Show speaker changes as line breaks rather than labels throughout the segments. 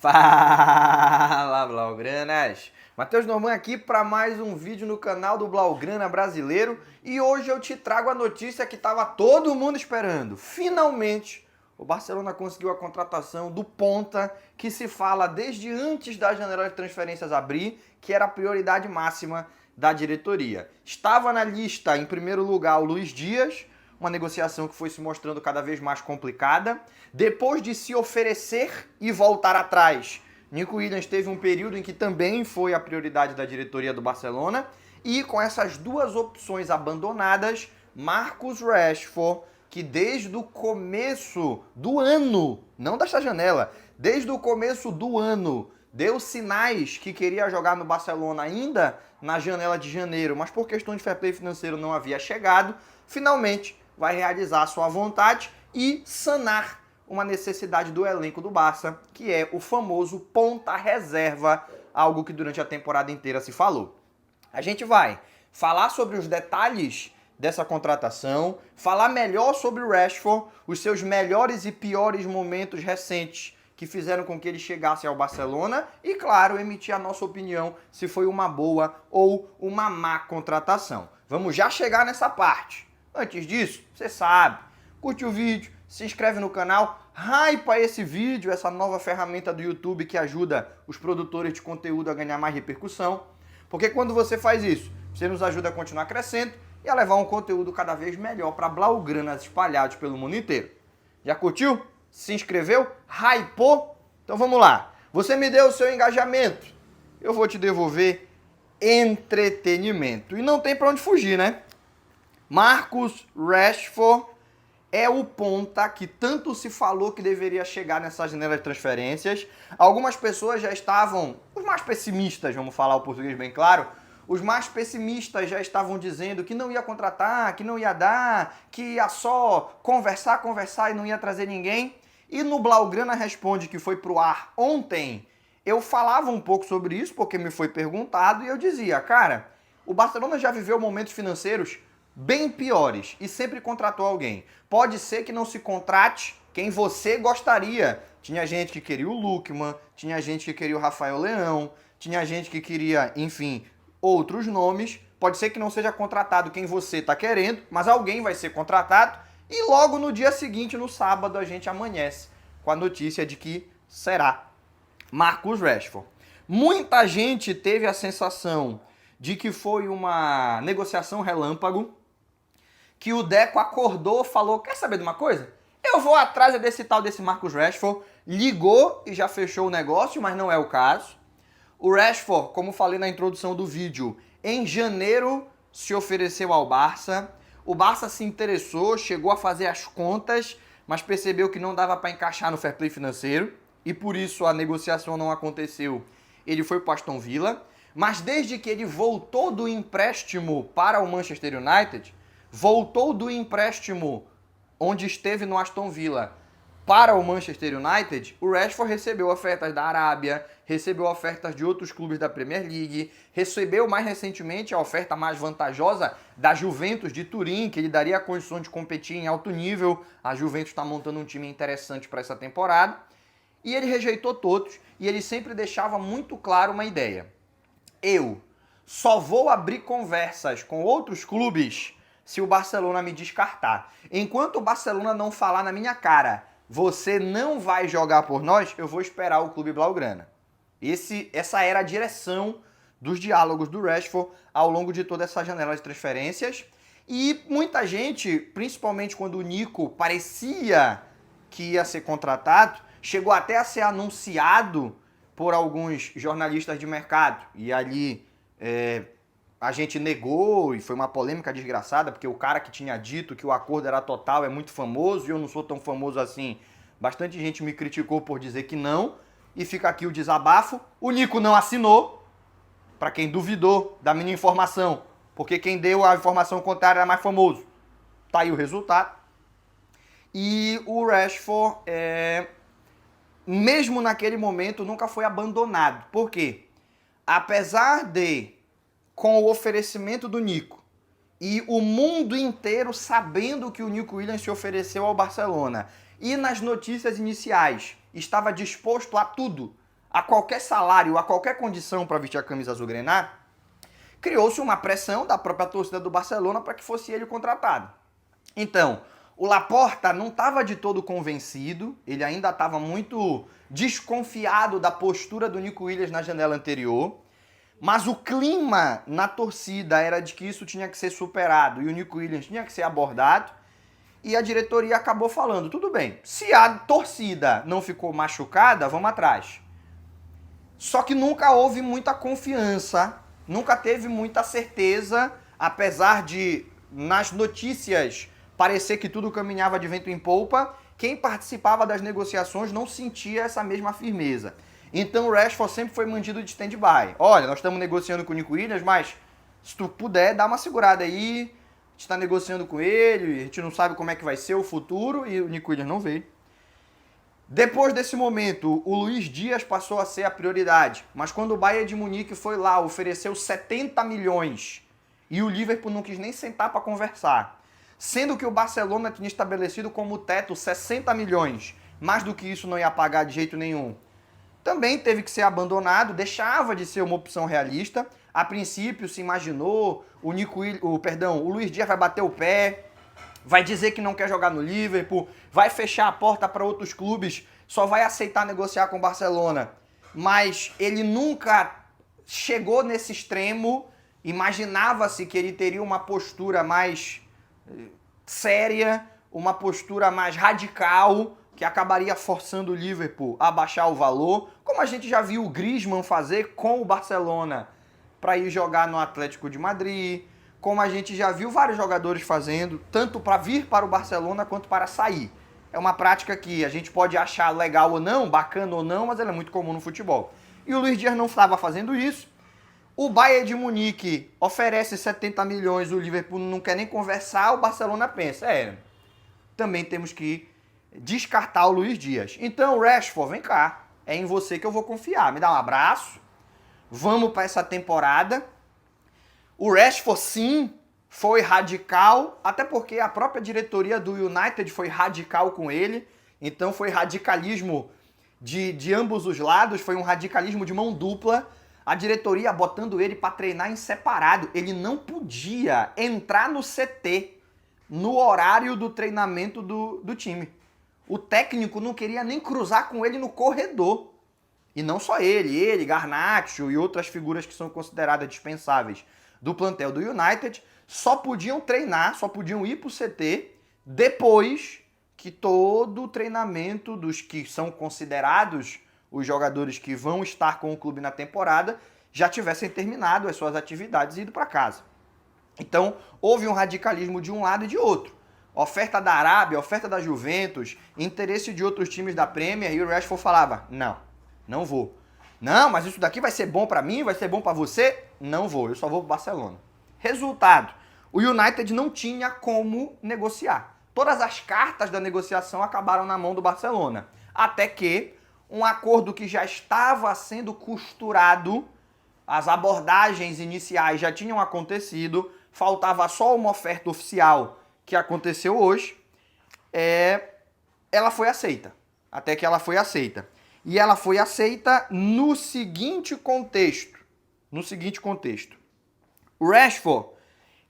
Fala, Blaugranas! Matheus Norman aqui para mais um vídeo no canal do Blaugrana Brasileiro e hoje eu te trago a notícia que estava todo mundo esperando. Finalmente, o Barcelona conseguiu a contratação do ponta que se fala desde antes da janela de transferências abrir, que era a prioridade máxima da diretoria. Estava na lista, em primeiro lugar, o Luiz Dias, uma negociação que foi se mostrando cada vez mais complicada. Depois de se oferecer e voltar atrás, Nico Williams teve um período em que também foi a prioridade da diretoria do Barcelona. E com essas duas opções abandonadas, Marcus Rashford, que desde o começo do ano, não desta janela, desde o começo do ano, deu sinais que queria jogar no Barcelona ainda na janela de janeiro, mas por questão de fair play financeiro não havia chegado, finalmente vai realizar a sua vontade e sanar uma necessidade do elenco do Barça, que é o famoso ponta reserva, algo que durante a temporada inteira se falou. A gente vai falar sobre os detalhes dessa contratação, falar melhor sobre o Rashford, os seus melhores e piores momentos recentes que fizeram com que ele chegasse ao Barcelona e, claro, emitir a nossa opinião se foi uma boa ou uma má contratação. Vamos já chegar nessa parte. Antes disso, você sabe, curte o vídeo, se inscreve no canal, hypa esse vídeo, essa nova ferramenta do YouTube que ajuda os produtores de conteúdo a ganhar mais repercussão, porque quando você faz isso, você nos ajuda a continuar crescendo e a levar um conteúdo cada vez melhor para blaugranas espalhados pelo mundo inteiro. Já curtiu? Se inscreveu? Hypou? Então vamos lá. Você me deu o seu engajamento, eu vou te devolver entretenimento. E não tem para onde fugir, né? Marcus Rashford é o ponta que tanto se falou que deveria chegar nessa janela de transferências. Algumas pessoas já estavam, os mais pessimistas, vamos falar o português bem claro, os mais pessimistas já estavam dizendo que não ia contratar, que não ia dar, que ia só conversar e não ia trazer ninguém. E no Blaugrana Responde, que foi pro ar ontem, eu falava um pouco sobre isso, porque me foi perguntado, e eu dizia, cara, o Barcelona já viveu momentos financeiros bem piores e sempre contratou alguém. Pode ser que não se contrate quem você gostaria. Tinha gente que queria o Lookman, tinha gente que queria o Rafael Leão, tinha gente que queria, enfim, outros nomes. Pode ser que não seja contratado quem você está querendo, mas alguém vai ser contratado e logo no dia seguinte, no sábado, a gente amanhece com a notícia de que será Marcus Rashford. Muita gente teve a sensação de que foi uma negociação relâmpago, que o Deco acordou, falou, quer saber de uma coisa? Eu vou atrás desse tal desse Marcus Rashford, ligou e já fechou o negócio, mas não é o caso. O Rashford, como falei na introdução do vídeo, em janeiro se ofereceu ao Barça, o Barça se interessou, chegou a fazer as contas, mas percebeu que não dava para encaixar no fair play financeiro, e por isso a negociação não aconteceu. Ele foi para o Aston Villa, mas desde que ele voltou do empréstimo para o Manchester United, voltou do empréstimo onde esteve no Aston Villa para o Manchester United, o Rashford recebeu ofertas da Arábia, recebeu ofertas de outros clubes da Premier League, recebeu mais recentemente a oferta mais vantajosa da Juventus de Turim, que lhe daria a condição de competir em alto nível. A Juventus está montando um time interessante para essa temporada. E ele rejeitou todos e ele sempre deixava muito claro uma ideia. Eu só vou abrir conversas com outros clubes se o Barcelona me descartar. Enquanto o Barcelona não falar na minha cara, você não vai jogar por nós, eu vou esperar o clube blaugrana. Essa era a direção dos diálogos do Rashford ao longo de toda essa janela de transferências. E muita gente, principalmente quando o Nico parecia que ia ser contratado, chegou até a ser anunciado por alguns jornalistas de mercado. E ali a gente negou e foi uma polêmica desgraçada, porque o cara que tinha dito que o acordo era total é muito famoso e eu não sou tão famoso assim. Bastante gente me criticou por dizer que não. E fica aqui o desabafo. O Nico não assinou, para quem duvidou da minha informação, porque quem deu a informação contrária era mais famoso. Tá aí o resultado. E o Rashford, mesmo naquele momento, nunca foi abandonado. Por quê? Apesar de, com o oferecimento do Nico, e o mundo inteiro sabendo que o Nico Williams se ofereceu ao Barcelona, e nas notícias iniciais estava disposto a tudo a qualquer salário, a qualquer condição para vestir a camisa azul-grená, criou-se uma pressão da própria torcida do Barcelona para que fosse ele o contratado. Então, o Laporta não estava de todo convencido, ele ainda estava muito desconfiado da postura do Nico Williams na janela anterior, mas o clima na torcida era de que isso tinha que ser superado e o Nico Williams tinha que ser abordado, e a diretoria acabou falando, tudo bem, se a torcida não ficou machucada, vamos atrás. Só que nunca houve muita confiança, nunca teve muita certeza, apesar de, nas notícias, parecer que tudo caminhava de vento em polpa, quem participava das negociações não sentia essa mesma firmeza. Então o Rashford sempre foi mantido de stand-by. Olha, nós estamos negociando com o Nico Williams, mas se tu puder, dá uma segurada aí, a gente está negociando com ele, a gente não sabe como é que vai ser o futuro, e o Nico Williams não veio. Depois desse momento, o Luiz Dias passou a ser a prioridade, mas quando o Bayern de Munique foi lá, ofereceu 70 milhões e o Liverpool não quis nem sentar para conversar, sendo que o Barcelona tinha estabelecido como teto 60 milhões, mais do que isso não ia pagar de jeito nenhum, também teve que ser abandonado, deixava de ser uma opção realista. A princípio se imaginou, o Luiz Dias vai bater o pé, vai dizer que não quer jogar no Liverpool, vai fechar a porta para outros clubes, só vai aceitar negociar com o Barcelona. Mas ele nunca chegou nesse extremo, imaginava-se que ele teria uma postura mais séria, uma postura mais radical, que acabaria forçando o Liverpool a baixar o valor, como a gente já viu o Griezmann fazer com o Barcelona para ir jogar no Atlético de Madrid, como a gente já viu vários jogadores fazendo, tanto para vir para o Barcelona quanto para sair. É uma prática que a gente pode achar legal ou não, bacana ou não, mas ela é muito comum no futebol. E o Luiz Dias não estava fazendo isso. O Bayern de Munique oferece 70 milhões, o Liverpool não quer nem conversar, o Barcelona pensa, também temos que descartar o Luiz Dias. Então, Rashford, vem cá, é em você que eu vou confiar. Me dá um abraço, vamos para essa temporada. O Rashford, sim, foi radical, até porque a própria diretoria do United foi radical com ele, então foi radicalismo de ambos os lados, foi um radicalismo de mão dupla, a diretoria botando ele para treinar em separado, ele não podia entrar no CT no horário do treinamento do time. O técnico não queria nem cruzar com ele no corredor. E não só ele, Garnacho e outras figuras que são consideradas dispensáveis do plantel do United, só podiam treinar, só podiam ir para o CT depois que todo o treinamento dos que são considerados os jogadores que vão estar com o clube na temporada já tivessem terminado as suas atividades e ido para casa. Então, houve um radicalismo de um lado e de outro. Oferta da Arábia, oferta da Juventus, interesse de outros times da Premier, e o Rashford falava, não vou. Não, mas isso daqui vai ser bom para mim, vai ser bom para você? Não vou, eu só vou pro Barcelona. Resultado, o United não tinha como negociar. Todas as cartas da negociação acabaram na mão do Barcelona. Até que um acordo que já estava sendo costurado, as abordagens iniciais já tinham acontecido, faltava só uma oferta oficial que aconteceu hoje, ela foi aceita. Até que ela foi aceita. E ela foi aceita no seguinte contexto. O Rashford,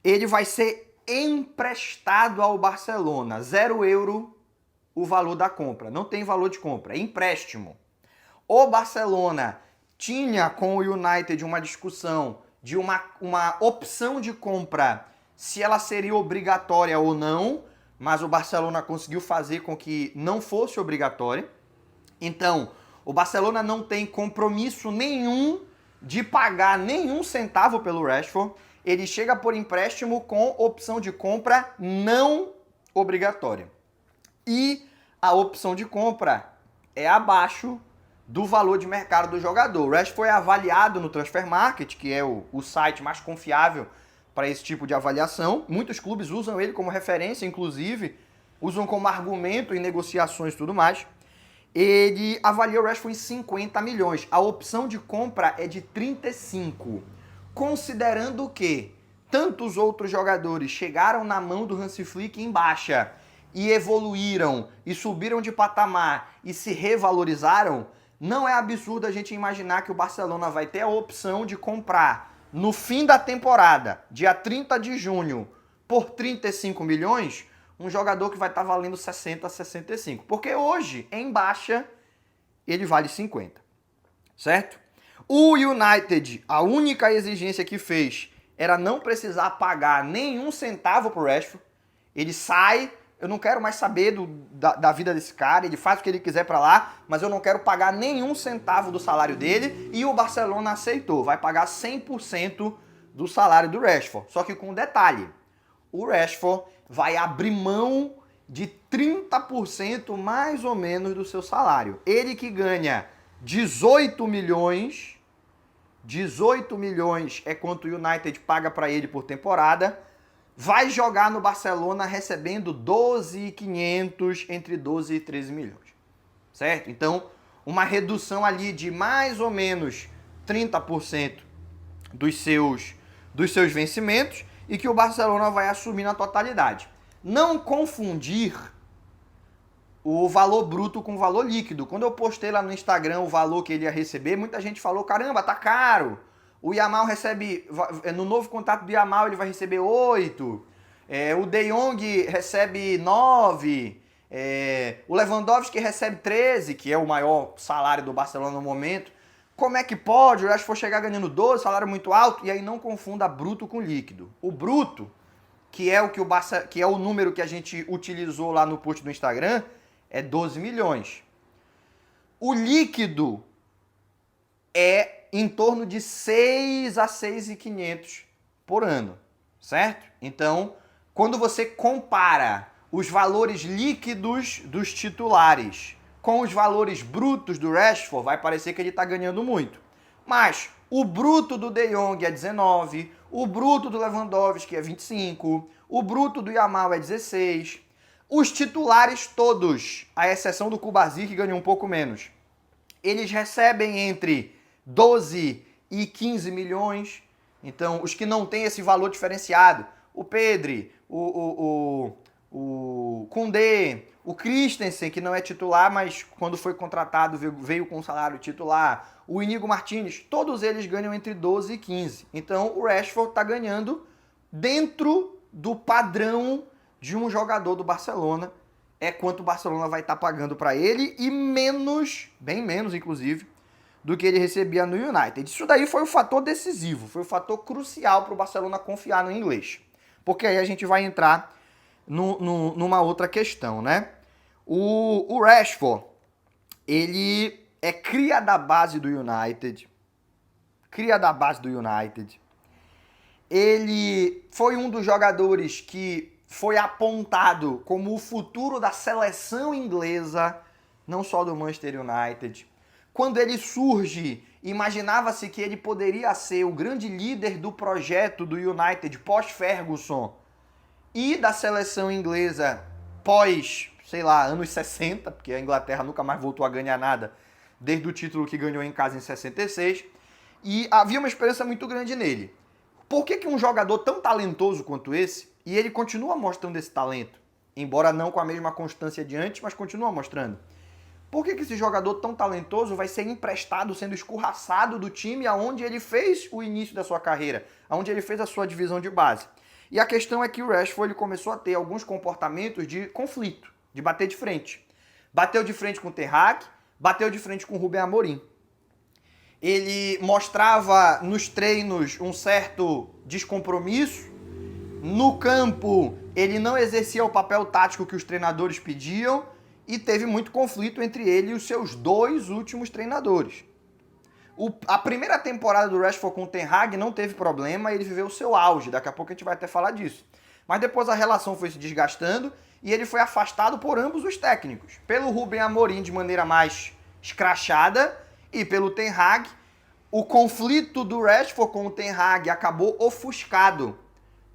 ele vai ser emprestado ao Barcelona. 0 euro o valor da compra. Não tem valor de compra, é empréstimo. O Barcelona tinha com o United uma discussão de uma opção de compra, se ela seria obrigatória ou não, mas o Barcelona conseguiu fazer com que não fosse obrigatória. Então, o Barcelona não tem compromisso nenhum de pagar nenhum centavo pelo Rashford. Ele chega por empréstimo com opção de compra não obrigatória. E a opção de compra é abaixo do valor de mercado do jogador. O Rashford foi avaliado no Transfer Market, que é o site mais confiável para esse tipo de avaliação. Muitos clubes usam ele como referência, inclusive, usam como argumento em negociações e tudo mais. Ele avalia o Rashford em 50 milhões. A opção de compra é de 35. Considerando que tantos outros jogadores chegaram na mão do Hansi Flick em baixa e evoluíram e subiram de patamar e se revalorizaram, não é absurdo a gente imaginar que o Barcelona vai ter a opção de comprar no fim da temporada, dia 30 de junho, por 35 milhões, um jogador que vai estar valendo 60, 65. Porque hoje, em baixa, ele vale 50. Certo? O United, a única exigência que fez era não precisar pagar nenhum centavo pro Rashford. Ele sai, eu não quero mais saber da vida desse cara, ele faz o que ele quiser pra lá, mas eu não quero pagar nenhum centavo do salário dele, e o Barcelona aceitou, vai pagar 100% do salário do Rashford. Só que com um detalhe, o Rashford vai abrir mão de 30% mais ou menos do seu salário. Ele que ganha 18 milhões é quanto o United paga para ele por temporada, vai jogar no Barcelona recebendo 12.500, entre 12 e 13 milhões. Certo? Então, uma redução ali de mais ou menos 30% dos seus vencimentos, e que o Barcelona vai assumir na totalidade. Não confundir o valor bruto com o valor líquido. Quando eu postei lá no Instagram o valor que ele ia receber, muita gente falou, caramba, tá caro. O Yamal recebe, no novo contrato do Yamal ele vai receber 8, o De Jong recebe 9, o Lewandowski recebe 13, que é o maior salário do Barcelona no momento. Como é que pode? Eu acho que for chegar ganhando 12, salário muito alto, e aí não confunda bruto com líquido. O bruto, que é o número que a gente utilizou lá no post do Instagram, é 12 milhões. O líquido é em torno de 6 a 6.500 por ano, certo? Então, quando você compara os valores líquidos dos titulares com os valores brutos do Rashford, vai parecer que ele está ganhando muito. Mas o bruto do De Jong é 19, o bruto do Lewandowski é 25, o bruto do Yamal é 16. Os titulares todos, à exceção do Cubarsí, que ganhou um pouco menos, eles recebem entre 12 e 15 milhões. Então, os que não têm esse valor diferenciado, o Pedri, o Koundé, o Christensen, que não é titular, mas quando foi contratado veio com salário titular, o Íñigo Martínez, todos eles ganham entre 12 e 15. Então, o Rashford está ganhando dentro do padrão de um jogador do Barcelona, é quanto o Barcelona vai estar pagando para ele, e menos, bem menos inclusive, do que ele recebia no United. Isso daí foi o fator decisivo, foi o fator crucial para o Barcelona confiar no inglês. Porque aí a gente vai entrar numa outra questão, né? O Rashford, ele é cria da base do United. Ele foi um dos jogadores que foi apontado como o futuro da seleção inglesa, não só do Manchester United. Quando ele surge, imaginava-se que ele poderia ser o grande líder do projeto do United pós-Ferguson e da seleção inglesa pós, sei lá, anos 60, porque a Inglaterra nunca mais voltou a ganhar nada desde o título que ganhou em casa em 66, e havia uma esperança muito grande nele. Por que um jogador tão talentoso quanto esse, e ele continua mostrando esse talento, embora não com a mesma constância de antes, mas continua mostrando, por que esse jogador tão talentoso vai ser emprestado, sendo escorraçado do time aonde ele fez o início da sua carreira, aonde ele fez a sua divisão de base? E a questão é que o Rashford ele começou a ter alguns comportamentos de conflito, de bater de frente. Bateu de frente com o Ten Hag, bateu de frente com o Rubén Amorim. Ele mostrava nos treinos um certo descompromisso. No campo, ele não exercia o papel tático que os treinadores pediam, e teve muito conflito entre ele e os seus dois últimos treinadores. A primeira temporada do Rashford com o Ten Hag não teve problema, ele viveu o seu auge, daqui a pouco a gente vai até falar disso. Mas depois a relação foi se desgastando e ele foi afastado por ambos os técnicos. Pelo Rubén Amorim de maneira mais escrachada e pelo Ten Hag. O conflito do Rashford com o Ten Hag acabou ofuscado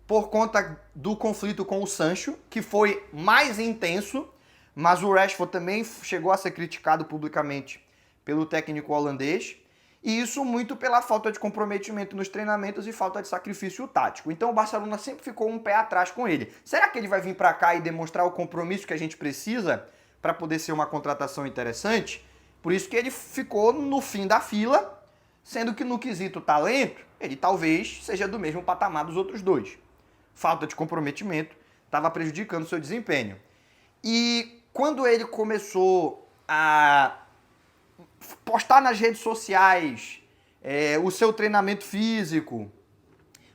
por conta do conflito com o Sancho, que foi mais intenso, mas o Rashford também chegou a ser criticado publicamente pelo técnico holandês, e isso muito pela falta de comprometimento nos treinamentos e falta de sacrifício tático. Então o Barcelona sempre ficou um pé atrás com ele. Será que ele vai vir para cá e demonstrar o compromisso que a gente precisa para poder ser uma contratação interessante? Por isso que ele ficou no fim da fila, sendo que no quesito talento, ele talvez seja do mesmo patamar dos outros dois. Falta de comprometimento estava prejudicando o seu desempenho. E quando ele começou a postar nas redes sociais o seu treinamento físico,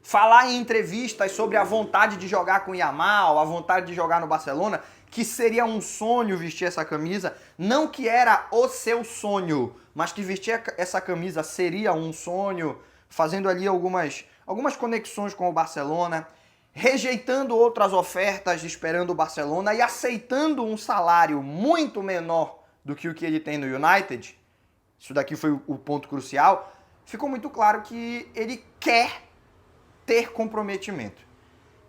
falar em entrevistas sobre a vontade de jogar com o Yamal, a vontade de jogar no Barcelona, que seria um sonho vestir essa camisa, não que era o seu sonho, mas que vestir essa camisa seria um sonho, fazendo ali algumas conexões com o Barcelona, rejeitando outras ofertas, esperando o Barcelona e aceitando um salário muito menor do que o que ele tem no United. Isso daqui foi o ponto crucial. Ficou muito claro que ele quer ter comprometimento.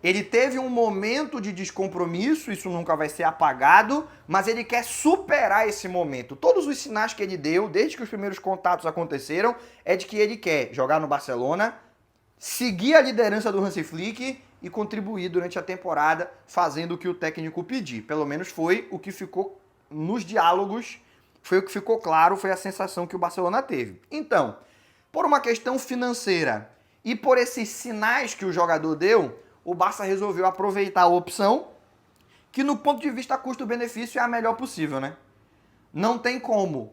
Ele teve um momento de descompromisso, isso nunca vai ser apagado, mas ele quer superar esse momento. Todos os sinais que ele deu, desde que os primeiros contatos aconteceram, é de que ele quer jogar no Barcelona, seguir a liderança do Hansi Flick e contribuir durante a temporada fazendo o que o técnico pedir. Pelo menos foi o que ficou nos diálogos, foi o que ficou claro, foi a sensação que o Barcelona teve. Então, por uma questão financeira e por esses sinais que o jogador deu, o Barça resolveu aproveitar a opção que, no ponto de vista custo-benefício, é a melhor possível, né? Não tem como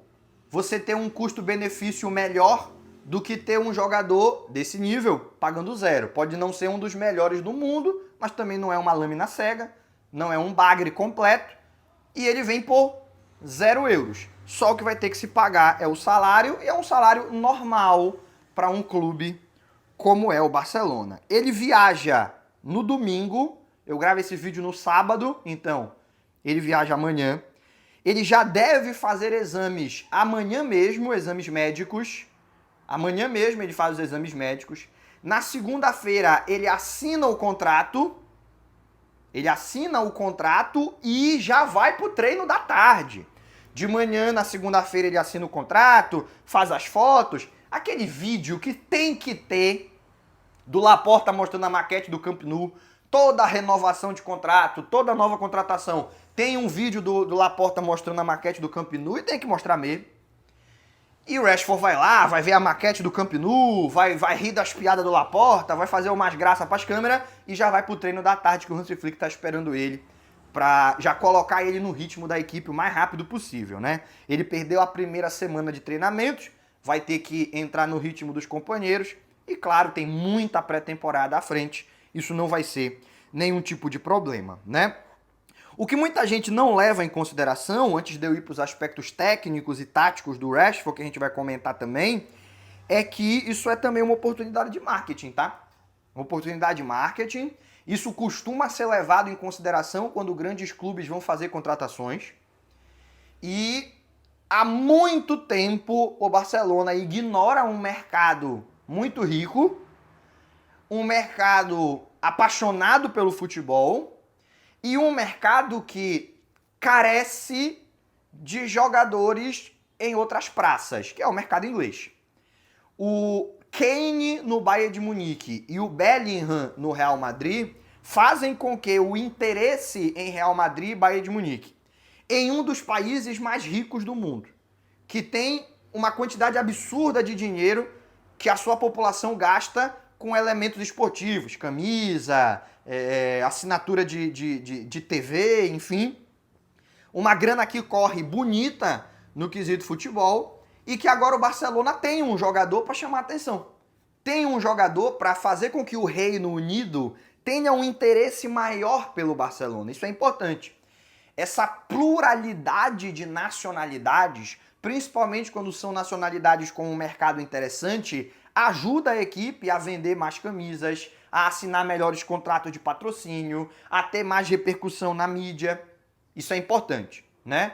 você ter um custo-benefício melhor do que ter um jogador desse nível pagando zero. Pode não ser um dos melhores do mundo, mas também não é uma lâmina cega, não é um bagre completo, e ele vem por 0 euros. Só o que vai ter que se pagar é o salário, e é um salário normal para um clube como é o Barcelona. Ele viaja no domingo, eu gravo esse vídeo no sábado, então ele viaja amanhã. Ele já deve fazer exames amanhã mesmo, exames médicos. Amanhã mesmo ele faz os exames médicos. Na segunda-feira ele assina o contrato. Ele assina o contrato e já vai pro treino da tarde. De manhã, na segunda-feira, ele assina o contrato, faz as fotos. Aquele vídeo que tem que ter do Laporta mostrando a maquete do Camp Nou, toda a renovação de contrato, toda a nova contratação. Tem um vídeo do Laporta mostrando a maquete do Camp Nou e tem que mostrar mesmo. E o Rashford vai lá, vai ver a maquete do Camp Nou, vai rir das piadas do Laporta, vai fazer umas graças pras câmeras e já vai pro treino da tarde que o Hansi Flick tá esperando ele pra já colocar ele no ritmo da equipe o mais rápido possível, né? Ele perdeu a primeira semana de treinamentos, vai ter que entrar no ritmo dos companheiros e, claro, tem muita pré-temporada à frente, isso não vai ser nenhum tipo de problema, né? O que muita gente não leva em consideração, antes de eu ir para os aspectos técnicos e táticos do Rashford, que a gente vai comentar também, é que isso é também uma oportunidade de marketing, tá? Uma oportunidade de marketing. Isso costuma ser levado em consideração quando grandes clubes vão fazer contratações. E há muito tempo o Barcelona ignora um mercado muito rico, um mercado apaixonado pelo futebol, e um mercado que carece de jogadores em outras praças, que é o mercado inglês. O Kane no Bayern de Munique e o Bellingham no Real Madrid fazem com que o interesse em Real Madrid e Bayern de Munique, em um dos países mais ricos do mundo, que tem uma quantidade absurda de dinheiro que a sua população gasta com elementos esportivos, camisa, assinatura de TV, enfim. Uma grana que corre bonita no quesito futebol e que agora o Barcelona tem um jogador para chamar a atenção. Tem um jogador para fazer com que o Reino Unido tenha um interesse maior pelo Barcelona. Isso é importante. Essa pluralidade de nacionalidades, principalmente quando são nacionalidades com um mercado interessante, ajuda a equipe a vender mais camisas, a assinar melhores contratos de patrocínio, a ter mais repercussão na mídia. Isso é importante, né?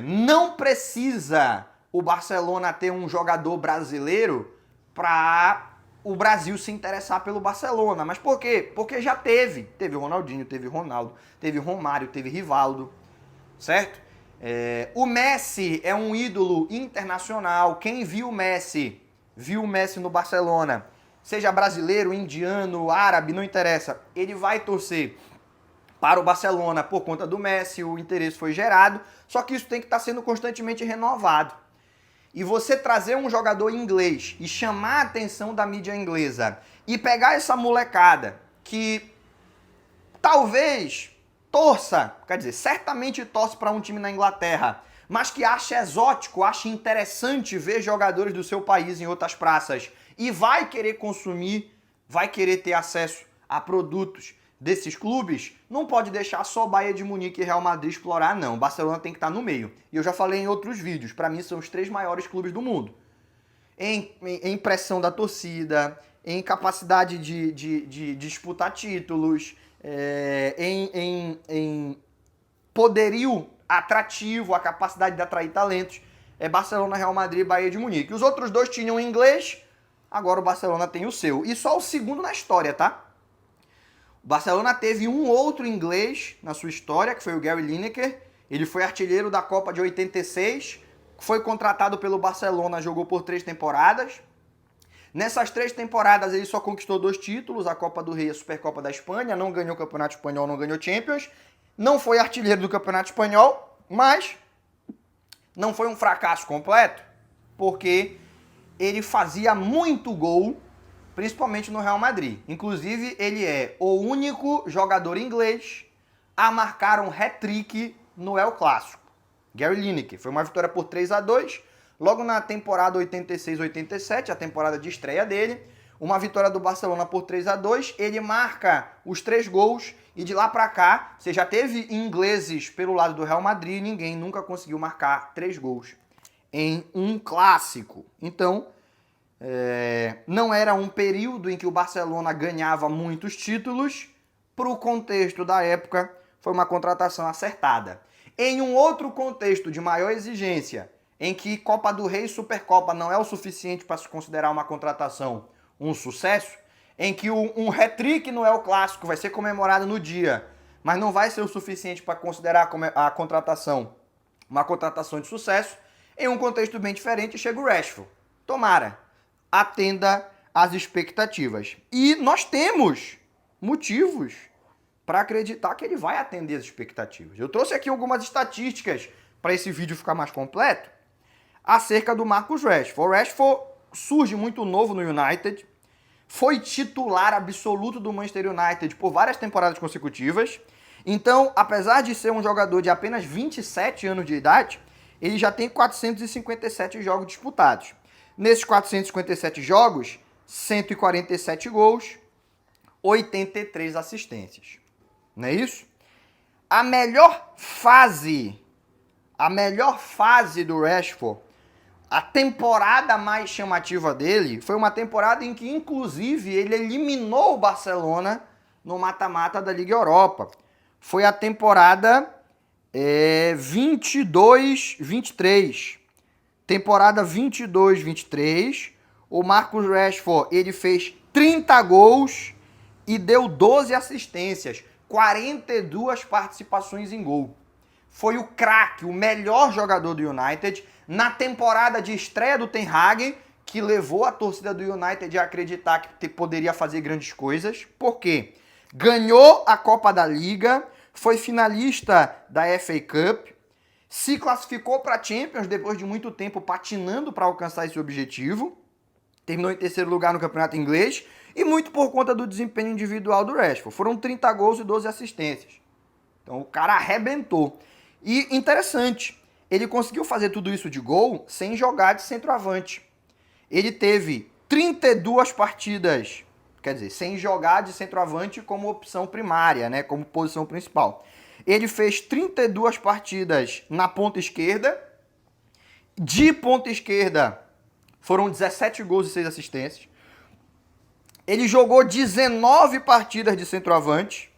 Não precisa o Barcelona ter um jogador brasileiro para o Brasil se interessar pelo Barcelona. Mas por quê? Porque já teve. Teve o Ronaldinho, teve o Ronaldo, teve o Romário, teve Rivaldo, certo? O Messi é um ídolo internacional. Quem viu o Messi no Barcelona, seja brasileiro, indiano, árabe, não interessa, ele vai torcer para o Barcelona por conta do Messi, o interesse foi gerado, só que isso tem que estar sendo constantemente renovado. E você trazer um jogador inglês e chamar a atenção da mídia inglesa e pegar essa molecada que talvez torça, quer dizer, certamente torce para um time na Inglaterra, mas que acha exótico, acha interessante ver jogadores do seu país em outras praças e vai querer consumir, vai querer ter acesso a produtos desses clubes, não pode deixar só Bayern de Munique e Real Madrid explorar, não. O Barcelona tem que estar no meio. E eu já falei em outros vídeos, para mim são os 3 maiores clubes do mundo. Em pressão da torcida, em capacidade de disputar títulos, em poderio atrativo, a capacidade de atrair talentos, é Barcelona, Real Madrid e Bayern de Munique. Os outros 2 tinham inglês, agora o Barcelona tem o seu. E só o segundo na história, tá? O Barcelona teve um outro inglês na sua história, que foi o Gary Lineker. Ele foi artilheiro da Copa de 86, foi contratado pelo Barcelona, jogou por 3 temporadas. Nessas 3 temporadas ele só conquistou 2 títulos, a Copa do Rei e a Supercopa da Espanha, não ganhou o Campeonato Espanhol, não ganhou Champions, não foi artilheiro do Campeonato Espanhol, mas não foi um fracasso completo, porque ele fazia muito gol, principalmente no Real Madrid. Inclusive, ele é o único jogador inglês a marcar um hat-trick no El Clássico. Gary Lineker. Foi uma vitória por 3-2. Logo na temporada 86-87, a temporada de estreia dele, uma vitória do Barcelona por 3-2. Ele marca os 3 gols e de lá pra cá, você já teve ingleses pelo lado do Real Madrid, ninguém nunca conseguiu marcar 3 gols em um clássico. Então, não era um período em que o Barcelona ganhava muitos títulos, para o contexto da época foi uma contratação acertada. Em um outro contexto de maior exigência, em que Copa do Rei e Supercopa não é o suficiente para se considerar uma contratação um sucesso, em que um hat-trick no El Clássico vai ser comemorado no dia, mas não vai ser o suficiente para considerar a contratação uma contratação de sucesso, em um contexto bem diferente chega o Rashford. Tomara, atenda às expectativas. E nós temos motivos para acreditar que ele vai atender as expectativas. Eu trouxe aqui algumas estatísticas para esse vídeo ficar mais completo acerca do Marcus Rashford. O Rashford surge muito novo no United, foi titular absoluto do Manchester United por várias temporadas consecutivas. Então, apesar de ser um jogador de apenas 27 anos de idade, ele já tem 457 jogos disputados. Nesses 457 jogos, 147 gols, 83 assistências. Não é isso? A melhor fase do Rashford, a temporada mais chamativa dele, foi uma temporada em que, inclusive, ele eliminou o Barcelona no mata-mata da Liga Europa. Foi a temporada 22-23. Temporada 22-23, o Marcus Rashford, ele fez 30 gols e deu 12 assistências, 42 participações em gol. Foi o craque, o melhor jogador do United na temporada de estreia do Ten Hag, que levou a torcida do United a acreditar que poderia fazer grandes coisas. Por quê? Ganhou a Copa da Liga, foi finalista da FA Cup, se classificou para a Champions depois de muito tempo patinando para alcançar esse objetivo, terminou em 3º lugar no campeonato inglês e muito por conta do desempenho individual do Rashford. Foram 30 gols e 12 assistências. Então o cara arrebentou. E interessante, ele conseguiu fazer tudo isso de gol sem jogar de centroavante. Ele teve 32 partidas, quer dizer, sem jogar de centroavante como opção primária, né, como posição principal. Ele fez 32 partidas na ponta esquerda. De ponta esquerda foram 17 gols e 6 assistências. Ele jogou 19 partidas de centroavante.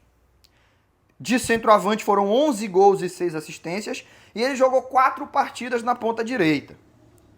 De centroavante foram 11 gols e 6 assistências. E ele jogou 4 partidas na ponta direita.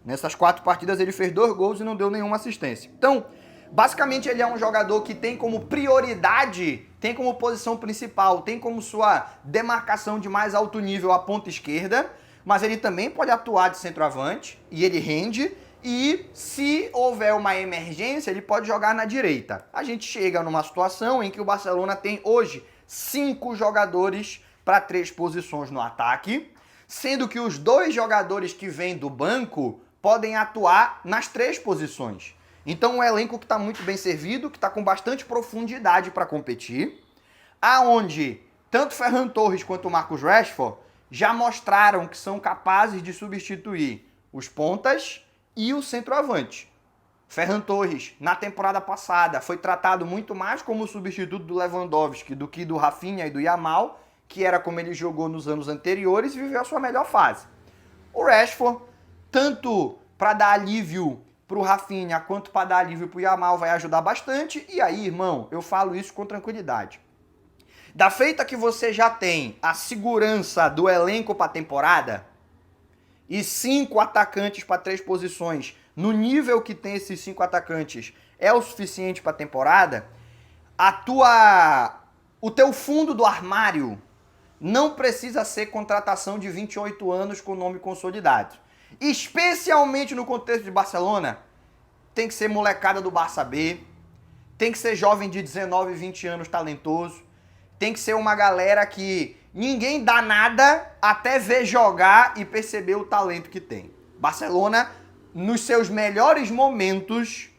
Nessas 4 partidas ele fez 2 gols e não deu nenhuma assistência. Então, basicamente ele é um jogador que tem como prioridade, tem como posição principal, tem como sua demarcação de mais alto nível a ponta esquerda, mas ele também pode atuar de centroavante e ele rende. E se houver uma emergência, ele pode jogar na direita. A gente chega numa situação em que o Barcelona tem hoje 5 jogadores para 3 posições no ataque, sendo que os 2 jogadores que vêm do banco podem atuar nas 3 posições. Então um elenco que está muito bem servido, que está com bastante profundidade para competir, aonde tanto Ferran Torres quanto o Marcus Rashford já mostraram que são capazes de substituir os pontas e o centroavante. Ferran Torres, na temporada passada, foi tratado muito mais como substituto do Lewandowski do que do Rafinha e do Yamal, que era como ele jogou nos anos anteriores e viveu a sua melhor fase. O Rashford, tanto para dar alívio para o Rafinha quanto para dar alívio para o Yamal, vai ajudar bastante. E aí, irmão, eu falo isso com tranquilidade. Da feita que você já tem a segurança do elenco para a temporada e 5 atacantes para 3 posições, no nível que tem esses 5 atacantes, é o suficiente para a temporada, o teu fundo do armário não precisa ser contratação de 28 anos com nome consolidado. Especialmente no contexto de Barcelona, tem que ser molecada do Barça B, tem que ser jovem de 19, 20 anos talentoso, tem que ser uma galera que ninguém dá nada até ver jogar e perceber o talento que tem. Barcelona, nos seus melhores momentos,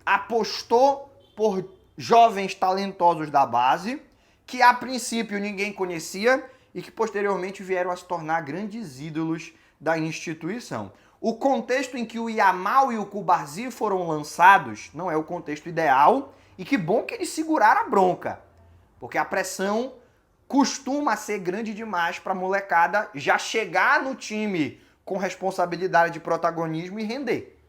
apostou por jovens talentosos da base, que a princípio ninguém conhecia e que posteriormente vieram a se tornar grandes ídolos da instituição. O contexto em que o Yamal e o Cubarsí foram lançados não é o contexto ideal, e que bom que eles seguraram a bronca, porque a pressão costuma ser grande demais para a molecada já chegar no time com responsabilidade de protagonismo e render.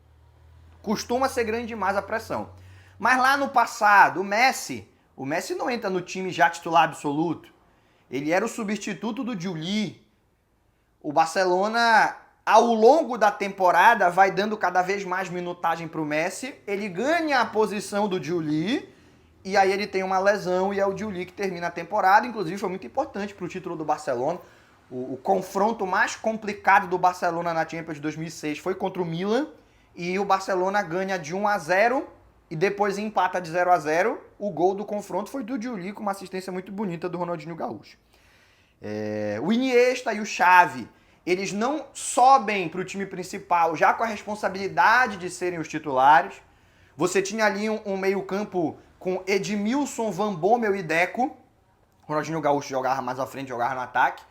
Costuma ser grande demais a pressão. Mas lá no passado, o Messi não entra no time já titular absoluto. Ele era o substituto do Juli. O Barcelona, ao longo da temporada, vai dando cada vez mais minutagem para o Messi. Ele ganha a posição do Juli e aí ele tem uma lesão e é o Juli que termina a temporada. Inclusive foi muito importante para o título do Barcelona. O confronto mais complicado do Barcelona na Champions de 2006 foi contra o Milan e o Barcelona ganha de 1-0 e depois empata de 0-0. O gol do confronto foi do Juli com uma assistência muito bonita do Ronaldinho Gaúcho. O Iniesta e o Xavi, eles não sobem para o time principal já com a responsabilidade de serem os titulares. Você tinha ali um meio-campo com Edmilson, Van Bommel e Deco. Ronaldinho Gaúcho jogava mais à frente, jogava no ataque.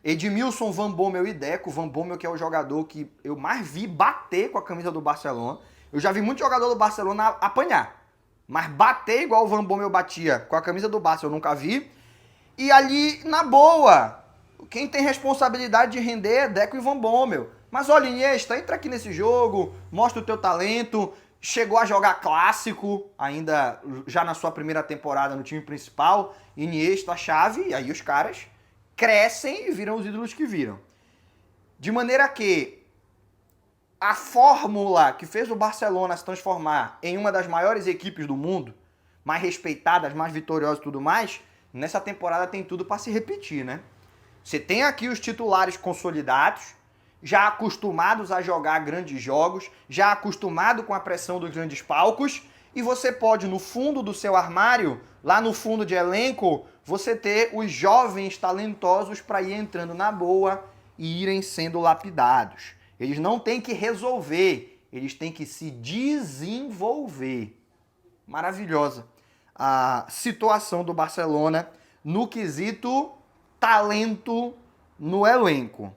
Edmilson, Van Bommel e Deco. Van Bommel, que é o jogador que eu mais vi bater com a camisa do Barcelona. Eu já vi muito jogador do Barcelona apanhar, mas bater igual o Van Bommel batia com a camisa do Barça eu nunca vi. E ali, na boa, quem tem responsabilidade de render é Deco e Van Bommel. Mas olha, Iniesta, entra aqui nesse jogo, mostra o teu talento. Chegou a jogar clássico, ainda já na sua primeira temporada no time principal. Iniesta, Xavi, e aí os caras crescem e viram os ídolos que viram. De maneira que a fórmula que fez o Barcelona se transformar em uma das maiores equipes do mundo, mais respeitadas, mais vitoriosas e tudo mais, nessa temporada tem tudo para se repetir, né? Você tem aqui os titulares consolidados, já acostumados a jogar grandes jogos, já acostumado com a pressão dos grandes palcos, e você pode, no fundo do seu armário, lá no fundo de elenco, você ter os jovens talentosos para ir entrando na boa e irem sendo lapidados. Eles não têm que resolver, eles têm que se desenvolver. Maravilhosa a situação do Barcelona no quesito talento no elenco.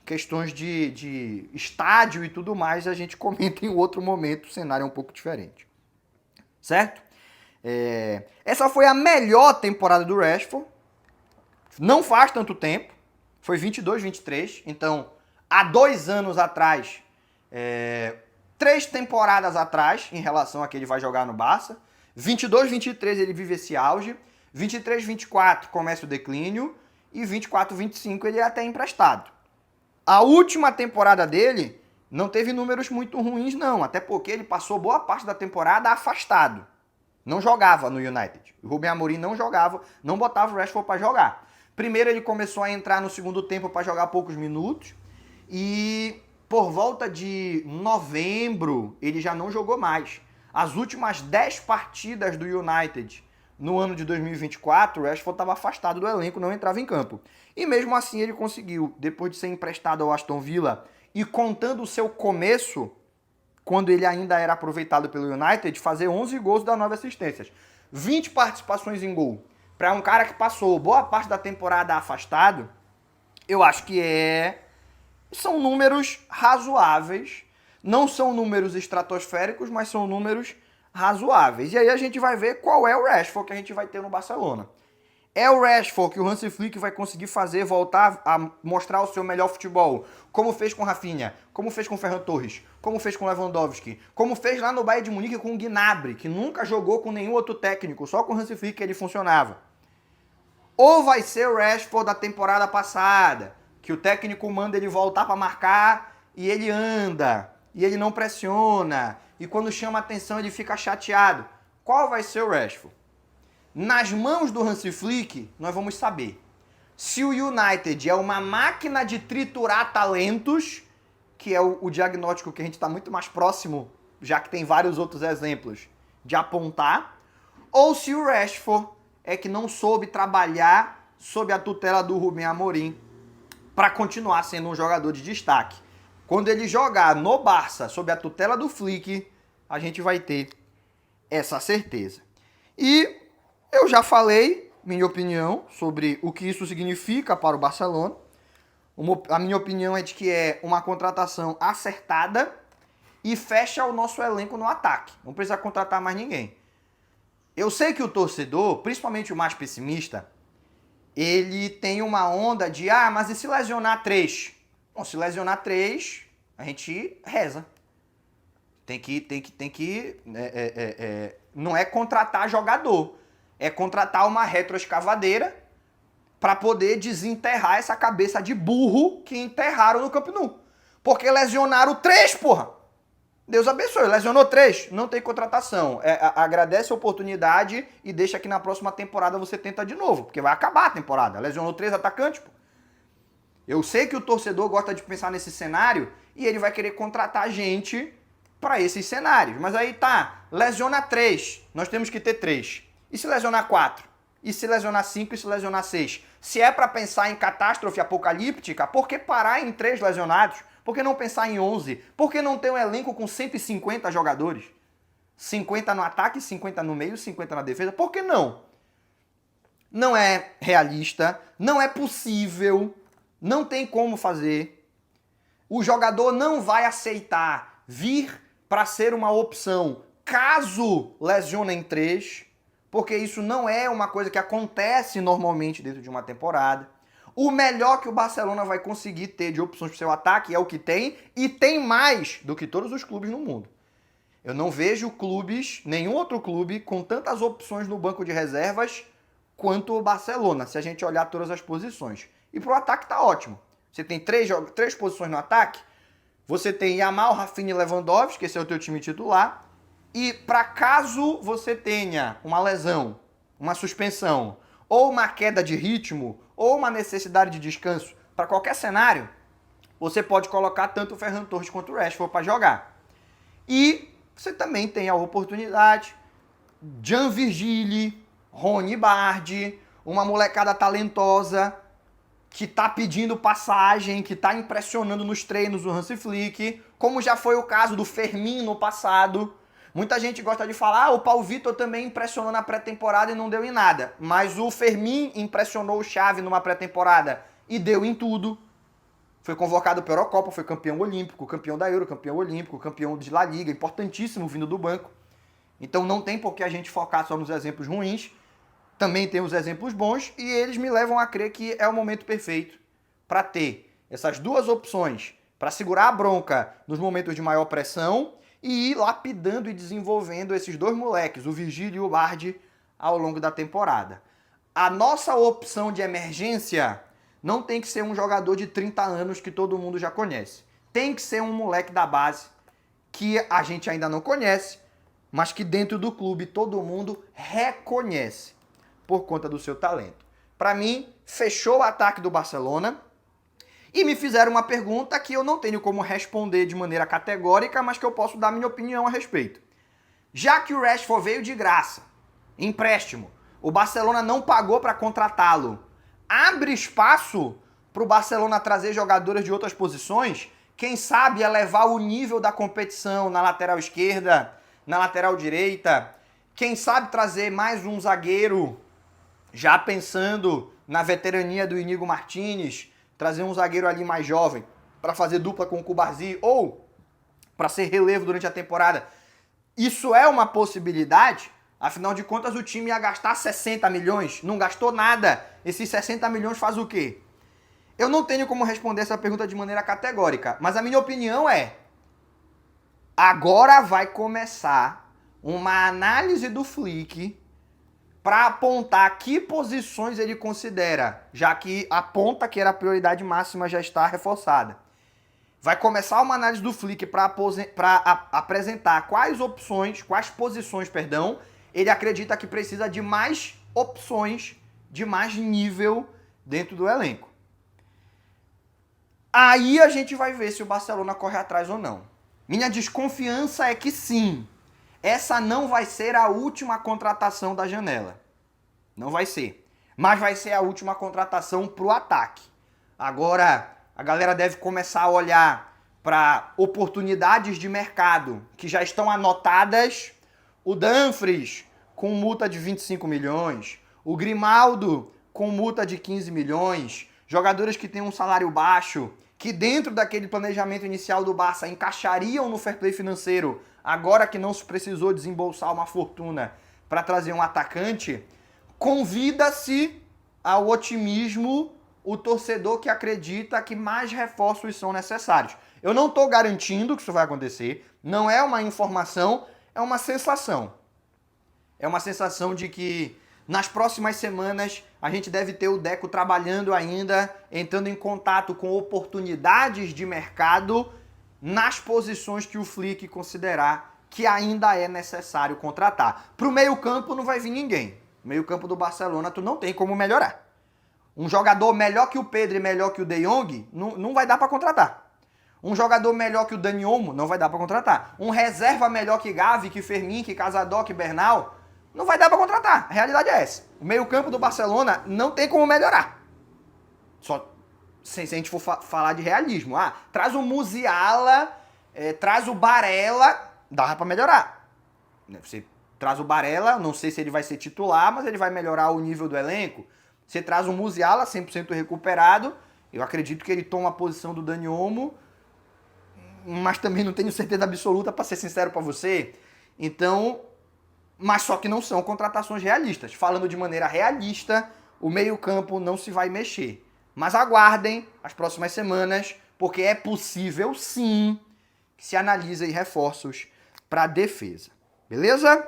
Questões de estádio e tudo mais, a gente comenta em outro momento, o cenário é um pouco diferente. Certo? Essa foi a melhor temporada do Rashford. Não faz tanto tempo. Foi 22, 23. Então, há 2 anos atrás, 3 temporadas atrás, em relação a que ele vai jogar no Barça. 22, 23 ele vive esse auge. 23, 24 começa o declínio. E 24, 25 ele é até emprestado. A última temporada dele não teve números muito ruins, não. Até porque ele passou boa parte da temporada afastado. Não jogava no United. O Rubem Amorim não jogava, não botava o Rashford para jogar. Primeiro ele começou a entrar no segundo tempo para jogar poucos minutos. E por volta de novembro ele já não jogou mais. As últimas 10 partidas do United no ano de 2024, o Rashford estava afastado do elenco, não entrava em campo. E mesmo assim ele conseguiu, depois de ser emprestado ao Aston Villa e contando o seu começo, quando ele ainda era aproveitado pelo United, fazer 11 gols e dar 9 assistências. 20 participações em gol. Para um cara que passou boa parte da temporada afastado, eu acho que são números razoáveis. Não são números estratosféricos, mas são números razoáveis. E aí a gente vai ver qual é o Rashford que a gente vai ter no Barcelona. É o Rashford que o Hansi Flick vai conseguir fazer voltar a mostrar o seu melhor futebol, como fez com Rafinha, como fez com Ferran Torres, como fez com Lewandowski, como fez lá no Bayern de Munique com o Gnabry, que nunca jogou com nenhum outro técnico, só com o Hansi Flick ele funcionava. Ou vai ser o Rashford da temporada passada, que o técnico manda ele voltar para marcar e ele anda, e ele não pressiona, e quando chama atenção ele fica chateado. Qual vai ser o Rashford? Nas mãos do Hansi Flick, nós vamos saber se o United é uma máquina de triturar talentos, que é o diagnóstico que a gente está muito mais próximo, já que tem vários outros exemplos, de apontar, ou se o Rashford é que não soube trabalhar sob a tutela do Rubem Amorim para continuar sendo um jogador de destaque. Quando ele jogar no Barça sob a tutela do Flick, a gente vai ter essa certeza. E eu já falei minha opinião sobre o que isso significa para o Barcelona. A minha opinião é de que é uma contratação acertada e fecha o nosso elenco no ataque. Não precisa contratar mais ninguém. Eu sei que o torcedor, principalmente o mais pessimista, ele tem uma onda de, mas e se lesionar 3? Bom, se lesionar 3, a gente reza. Não é contratar jogador. É contratar uma retroescavadeira para poder desenterrar essa cabeça de burro que enterraram no Camp Nou. Porque lesionaram 3, porra! Deus abençoe, lesionou 3, não tem contratação. Agradece a oportunidade e deixa que na próxima temporada você tenta de novo, porque vai acabar a temporada. Lesionou 3 atacantes, pô. Eu sei que o torcedor gosta de pensar nesse cenário e ele vai querer contratar gente para esses cenários. Mas aí tá, lesiona 3, nós temos que ter 3. E se lesionar 4? E se lesionar 5? E se lesionar 6? Se é para pensar em catástrofe apocalíptica, por que parar em 3 lesionados? Por que não pensar em 11? Por que não ter um elenco com 150 jogadores? 50 no ataque, 50 no meio, 50 na defesa? Por que não? Não é realista, não é possível, não tem como fazer. O jogador não vai aceitar vir para ser uma opção caso lesionem 3, porque isso não é uma coisa que acontece normalmente dentro de uma temporada. O melhor que o Barcelona vai conseguir ter de opções para o seu ataque é o que tem, e tem mais do que todos os clubes no mundo. Eu não vejo nenhum outro clube com tantas opções no banco de reservas quanto o Barcelona, se a gente olhar todas as posições. E para o ataque tá ótimo. Você tem 3 posições no ataque, você tem Yamal, Rafinha e Lewandowski, que esse é o teu time titular, e para caso você tenha uma lesão, uma suspensão, ou uma queda de ritmo, ou uma necessidade de descanso, para qualquer cenário, você pode colocar tanto o Ferran Torres quanto o Rashford para jogar. E você também tem a oportunidade, Gian Virgili, Rony Bardi, uma molecada talentosa que tá pedindo passagem, que tá impressionando nos treinos do Hansi Flick, como já foi o caso do Fermin no passado. Muita gente gosta de falar, o Paulo Vitor também impressionou na pré-temporada e não deu em nada. Mas o Fermin impressionou o Xavi numa pré-temporada e deu em tudo. Foi convocado para a Eurocopa, foi campeão olímpico, campeão da Euro, campeão olímpico, campeão de La Liga, importantíssimo vindo do banco. Então não tem por que a gente focar só nos exemplos ruins. Também tem os exemplos bons e eles me levam a crer que é o momento perfeito para ter essas 2 opções, para segurar a bronca nos momentos de maior pressão e ir lapidando e desenvolvendo esses 2 moleques, o Virgílio e o Bardi, ao longo da temporada. A nossa opção de emergência não tem que ser um jogador de 30 anos que todo mundo já conhece. Tem que ser um moleque da base que a gente ainda não conhece, mas que dentro do clube todo mundo reconhece por conta do seu talento. Para mim, fechou o ataque do Barcelona. E me fizeram uma pergunta que eu não tenho como responder de maneira categórica, mas que eu posso dar minha opinião a respeito. Já que o Rashford veio de graça, empréstimo, O Barcelona não pagou para contratá-lo. Abre espaço para o Barcelona trazer jogadores de outras posições, quem sabe elevar o nível da competição na lateral esquerda, na lateral direita, quem sabe trazer mais um zagueiro, já pensando na veterania do Íñigo Martínez, trazer um zagueiro ali mais jovem para fazer dupla com o Cubarsí ou para ser relevo durante a temporada. Isso é uma possibilidade? Afinal de contas, o time ia gastar 60 milhões, não gastou nada. Esses 60 milhões faz o quê? Eu não tenho como responder essa pergunta de maneira categórica, mas a minha opinião é: agora vai começar uma análise do Flick para apontar que posições ele considera, já que a ponta, que era a prioridade máxima, já está reforçada. Vai começar uma análise do Flick para apresentar quais posições, ele acredita que precisa de mais opções, de mais nível dentro do elenco. Aí a gente vai ver se o Barcelona corre atrás ou não. Minha desconfiança é que sim, essa não vai ser a última contratação da janela. Não vai ser. Mas vai ser a última contratação para o ataque. Agora, a galera deve começar a olhar para oportunidades de mercado que já estão anotadas. O Dumfries com multa de 25 milhões. O Grimaldo com multa de 15 milhões. Jogadores que têm um salário baixo, que dentro daquele planejamento inicial do Barça encaixariam no fair play financeiro, agora que não se precisou desembolsar uma fortuna para trazer um atacante, convida-se ao otimismo o torcedor que acredita que mais reforços são necessários. Eu não estou garantindo que isso vai acontecer, não é uma informação, é uma sensação. É uma sensação de que nas próximas semanas a gente deve ter o Deco trabalhando ainda, entrando em contato com oportunidades de mercado nas posições que o Flick considerar que ainda é necessário contratar. Para o meio-campo não vai vir ninguém. O meio-campo do Barcelona tu não tem como melhorar. Um jogador melhor que o Pedro e melhor que o De Jong não vai dar para contratar. Um jogador melhor que o Dani Olmo não vai dar para contratar. Um reserva melhor que Gavi, que Fermin, que Casadó, que Bernal, não vai dar para contratar. A realidade é essa. O meio-campo do Barcelona não tem como melhorar. Só se a gente for falar de realismo. Traz o Musiala, traz o Barella, dá para melhorar. Você traz o Barella, não sei se ele vai ser titular, mas ele vai melhorar o nível do elenco. Você traz o Musiala 100% recuperado, eu acredito que ele toma a posição do Dani Olmo, mas também não tenho certeza absoluta, para ser sincero para você. Então, mas só que não são contratações realistas. Falando de maneira realista, o meio-campo não se vai mexer. Mas aguardem as próximas semanas, porque é possível sim que se analisem reforços para a defesa. Beleza?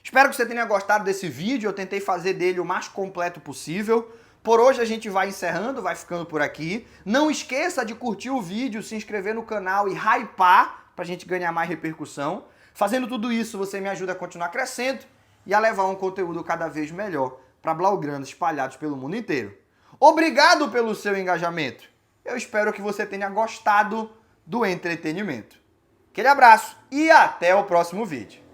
Espero que você tenha gostado desse vídeo, eu tentei fazer dele o mais completo possível. Por hoje a gente vai encerrando, vai ficando por aqui. Não esqueça de curtir o vídeo, se inscrever no canal e hypar pra gente ganhar mais repercussão. Fazendo tudo isso, você me ajuda a continuar crescendo e a levar um conteúdo cada vez melhor para blaugranas espalhados pelo mundo inteiro. Obrigado pelo seu engajamento. Eu espero que você tenha gostado do entretenimento. Aquele abraço e até o próximo vídeo.